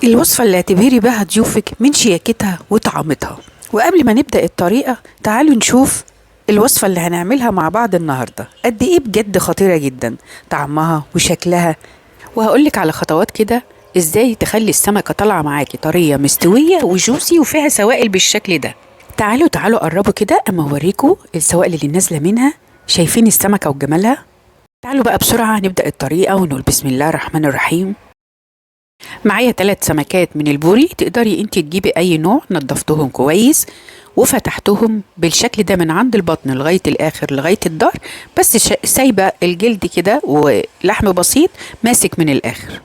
الوصفة اللي هتبهري بها ضيوفك من شياكتها وطعامتها. وقبل ما نبدأ الطريقة تعالوا نشوف الوصفة اللي هنعملها مع بعض النهاردة قد ايه بجد خطيرة جدا طعمها وشكلها. وهقولك على خطوات كده ازاي تخلي السمكة طالعة معاكي طرية مستوية وجوسي وفيها سوائل بالشكل ده. تعالوا قربوا كده اما اوريكم السوائل اللي نازلة منها. شايفين السمكة وجمالها؟ تعالوا بقى بسرعة نبدأ الطريقة ونقول بسم الله الرحمن الرحيم. معايا 3 سمكات من البوري، تقدري انت تجيبي اي نوع، نضفتهم كويس وفتحتهم بالشكل ده من عند البطن لغاية الاخر لغاية الظهر، بس سايبة الجلد كده ولحم بسيط ماسك من الاخر.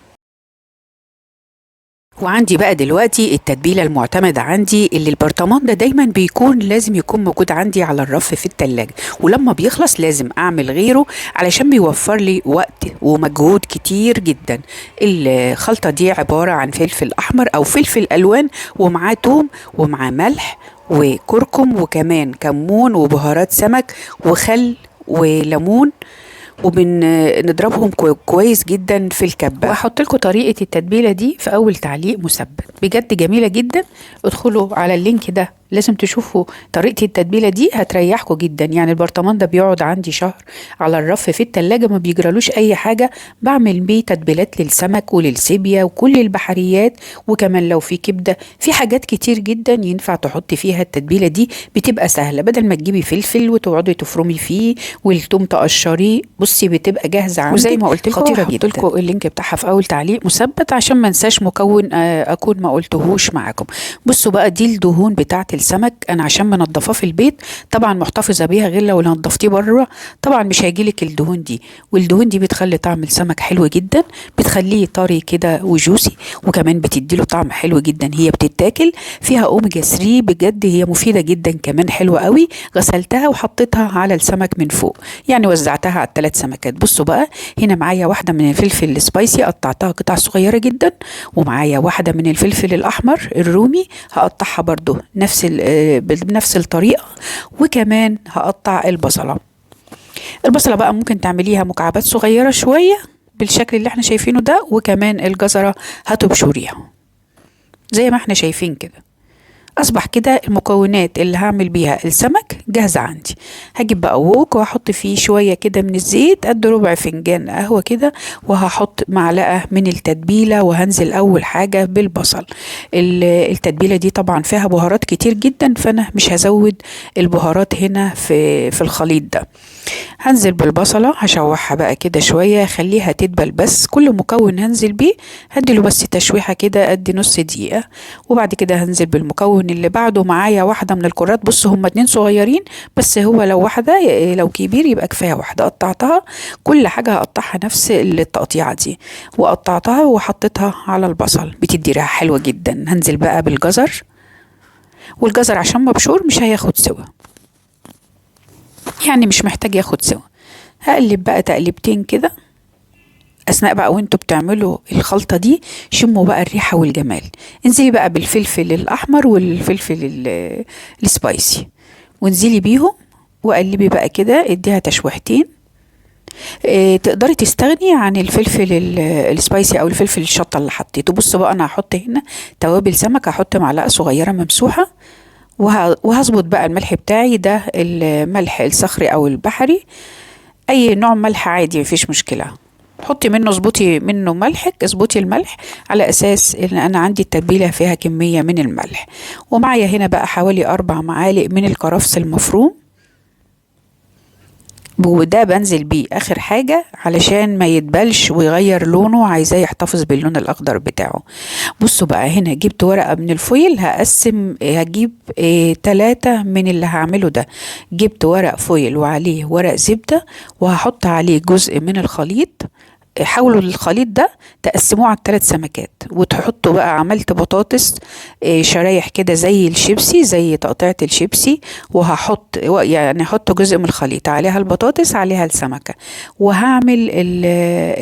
وعندي بقى دلوقتي التتبيلة المعتمدة عندي اللي البرطمان ده دايما بيكون لازم يكون موجود عندي على الرف في التلاجة، ولما بيخلص لازم اعمل غيره علشان بيوفر لي وقت ومجهود كتير جدا. الخلطة دي عبارة عن فلفل احمر او فلفل الوان ومعاه توم ومعاه ملح وكركم وكمان كمون وبهارات سمك وخل وليمون، وبنضربهم كويس جدا في الكبة. وهحط لكم طريقة التتبيلة دي في أول تعليق مثبت، بجد جميلة جدا. ادخلوا على اللينك ده، لازم تشوفوا طريقة التتبيلة دي هتريحكم جدا. يعني البرطمان ده بيقعد عندي شهر على الرف في التلاجة ما بيجرالوش أي حاجة. بعمل بيه تتبيلات للسمك وللسيبيا وكل البحريات، وكمان لو في كبدة، في حاجات كتير جدا ينفع تحطي فيها التتبيلة دي، بتبقى سهلة بدل ما تجيبي فلفل وتقعدي تفرمي فيه والثوم تقشريه. بصي بتبقى جاهزة عندك وزي ما قلت لكم خطيرة جدا. هحط لكم اللينك بتاعها في أول تعليق مثبت عشان ما انساش مكون أكون ما قلتهوش معاكم. بصوا بقى دي الدهون بتاعة السمك، انا عشان منضفاه في البيت طبعا محتفظه بيها، غير لو نضفتيه بره طبعا مش هيجيلك الدهون دي. والدهون دي بتخلي طعم السمك حلو جدا، بتخليه طري كده وجوسي، وكمان بتديله طعم حلو جدا. هي بتتاكل فيها اوميجا 3، بجد هي مفيده جدا كمان حلوه قوي. غسلتها وحطيتها على السمك من فوق، يعني وزعتها على ال3 سمكات. بصوا بقى هنا معايا واحده من الفلفل السبايسي قطعتها قطع صغيره جدا، ومعايا واحده من الفلفل الاحمر الرومي هقطعها برضو بنفس الطريقة. وكمان هقطع البصلة بقى ممكن تعمليها مكعبات صغيرة شوية بالشكل اللي احنا شايفينه ده، وكمان الجزرة هتبشريها زي ما احنا شايفين كده. اصبح كده المكونات اللي هعمل بيها السمك جاهزة عندي. هجيب بقى ووك وهحط فيه شوية كده من الزيت قد ربع فنجان قهوة كده، وهحط معلقة من التتبيلة، وهنزل اول حاجة بالبصل. التتبيلة دي طبعا فيها بهارات كتير جدا، فانا مش هزود البهارات هنا في الخليط ده. هنزل بالبصلة هشوحها بقى كده شوية، خليها تدبل. بس كل مكون هنزل بيه هديله بس تشويحة كده قد نص دقيقة. وبعد كده هنزل بالمكون اللي بعده. معايا واحدة من الكرات، بص هما 2 صغيرين بس، هو لو واحدة لو كبير يبقى كفاية واحدة. قطعتها كل حاجة هقطعها نفس التقطيعة دي، وقطعتها وحطيتها على البصل، بتدي ريحة حلوة جدا. هنزل بقى بالجزر، والجزر عشان مبشور مش هياخد سوا، يعني مش محتاج ياخد سوا. هقلب بقى تقلبتين كده. اثناء بقى وانتوا بتعملوا الخلطة دي شموا بقى الريحة والجمال. انزلي بقى بالفلفل الاحمر والفلفل السبايسي وانزلي بيهم وقلبي بقى كده، اديها تشويحتين. تقدري تستغني عن الفلفل السبايسي او الفلفل الشطة اللي حطيته. بصوا بقى انا هحط هنا توابل سمك، هحط معلقة صغيرة ممسوحة، وهظبط بقى الملح بتاعي ده، الملح الصخري او البحري، اي نوع ملح عادي مفيش مشكلة. حطي منه، اظبطي منه ملحك، اظبطي الملح على اساس ان انا عندي التتبيلة فيها كمية من الملح. ومعايا هنا بقى حوالي 4 معالق من الكرفس المفروم، وده بنزل بيه اخر حاجة علشان ما يدبلش ويغير لونه، عايزاه يحتفظ باللون الاخضر بتاعه. بصوا بقى هنا جبت ورقة من الفويل، هقسم هجيب 3 من اللي هعمله ده. جبت ورق فويل وعليه ورق زبدة، وهحط عليه جزء من الخليط. حاولوا الخليط ده تقسموه على ال3 سمكات، وتحطوا بقى عملت بطاطس شرايح كده زي الشيبسي، زي تقطيعة الشيبسي. وهحط يعني احط جزء من الخليط عليها البطاطس عليها السمكة، وهعمل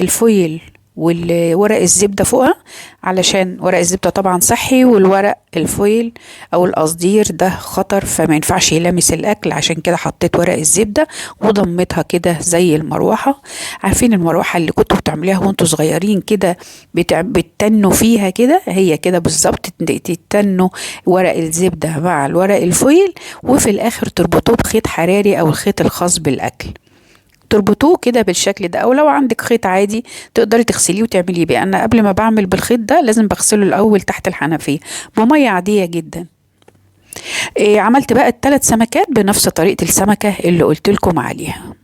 الفويل والورق الزبدة فوقها، علشان ورق الزبدة طبعا صحي، والورق الفويل او القصدير ده خطر، فما ينفعش يلامس الاكل. عشان كده حطيت ورق الزبدة وضمتها كده زي المروحة. عارفين المروحة اللي كنتوا بتعمليها وانتوا صغيرين كده، بتتنوا فيها كده، هي كده بالظبط. تتنوا ورق الزبدة مع الورق الفويل، وفي الاخر تربطوه بخيط حراري او الخيط الخاص بالاكل، تربطوه كده بالشكل ده. او لو عندك خيط عادي تقدري تغسليه وتعمليه بيه. انا قبل ما بعمل بالخيط ده لازم بغسله الاول تحت الحنفية بمية عادية جدا. عملت بقى الثلاث سمكات بنفس طريقة السمكة اللي قلت لكم عليها.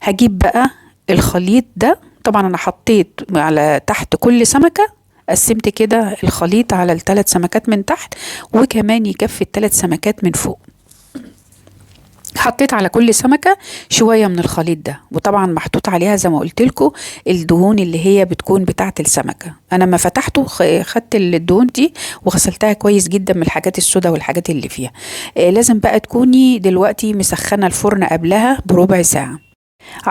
هجيب بقى الخليط ده. طبعا انا حطيت على تحت كل سمكة، قسمت كده الخليط على الثلاث سمكات من تحت، وكمان يكفي الثلاث سمكات من فوق. حطيت على كل سمكة شوية من الخليط ده، وطبعا محطوط عليها زي ما قلت لكم الدهون اللي هي بتكون بتاعة السمكة. انا ما فتحته خدت الدهون دي وغسلتها كويس جدا من الحاجات السوداء والحاجات اللي فيها. لازم بقى تكوني دلوقتي مسخنة الفرن قبلها بربع ساعة،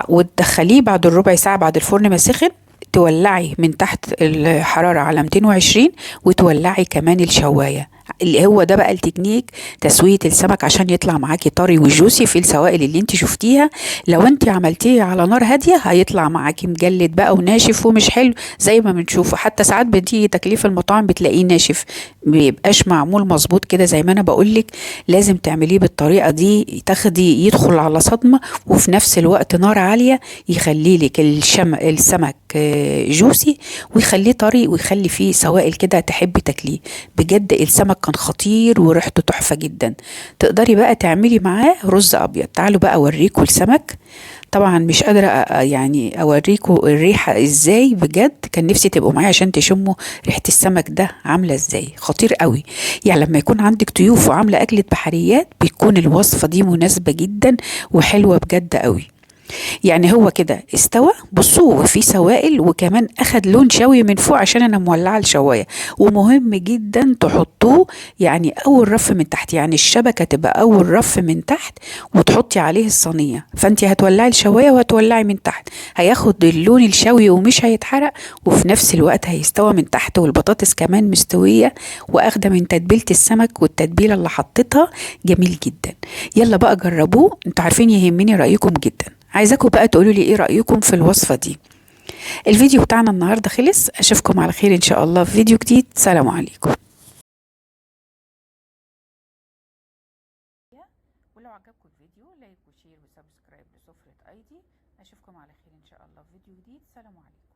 وتدخليه بعد الربع ساعة بعد الفرن ما سخن. تولعي من تحت الحرارة على 220، وتولعي كمان الشواية. اللي هو ده بقى التكنيك تسوية السمك عشان يطلع معاكي طري وجوسي في السوائل اللي انت شفتيها. لو انت عملتيه على نار هادية هيطلع معاكي مجلد بقى وناشف ومش حلو زي ما بنشوفه. حتى ساعات بتيجي تكليف المطاعم بتلاقيه ناشف، مبيبقاش معمول مظبوط كده زي ما انا بقولك. لازم تعمليه بالطريقة دي، تاخدي يدخل على صدمة وفي نفس الوقت نار عالية، يخلي لك السمك جوسي، ويخليه طري، ويخلي فيه سوائل كده تحبي تاكليه. بجد السمك كان خطير وريحته تحفة جدا. تقدري بقى تعملي معاه رز ابيض. تعالوا بقى اوريكم السمك. طبعا مش قادرة يعني اوريكم الريحة ازاي. بجد كان نفسي تبقوا معايا عشان تشموا ريحة السمك ده عاملة ازاي، خطير قوي. يعني لما يكون عندك ضيوف وعاملة اكلة بحريات بيكون الوصفة دي مناسبة جدا وحلوة بجد قوي. يعني هو كده استوى، بصوا في سوائل، وكمان اخد لون شوي من فوق عشان انا مولعه الشوايه. ومهم جدا تحطوه يعني اول رف من تحت، يعني الشبكه تبقى اول رف من تحت، وتحطي عليه الصينيه. فانت هتولعي الشوايه وهتولعي من تحت، هياخد اللون الشوي ومش هيتحرق، وفي نفس الوقت هيستوى من تحت، والبطاطس كمان مستويه واخده من تتبيله السمك والتتبيله اللي حطيتها. جميل جدا. يلا بقى جربوه، انتوا عارفين يهمني رايكم جدا. عايزاكم بقى تقولوا لي ايه رأيكم في الوصفة دي. الفيديو بتاعنا النهاردة خلص، اشوفكم على خير ان شاء الله في فيديو جديد. سلام عليكم. ولو عجبكم الفيديو لايك وشير وسبسكرايب لسفرة ايدي. اشوفكم على خير ان شاء الله في فيديو جديد. سلام عليكم.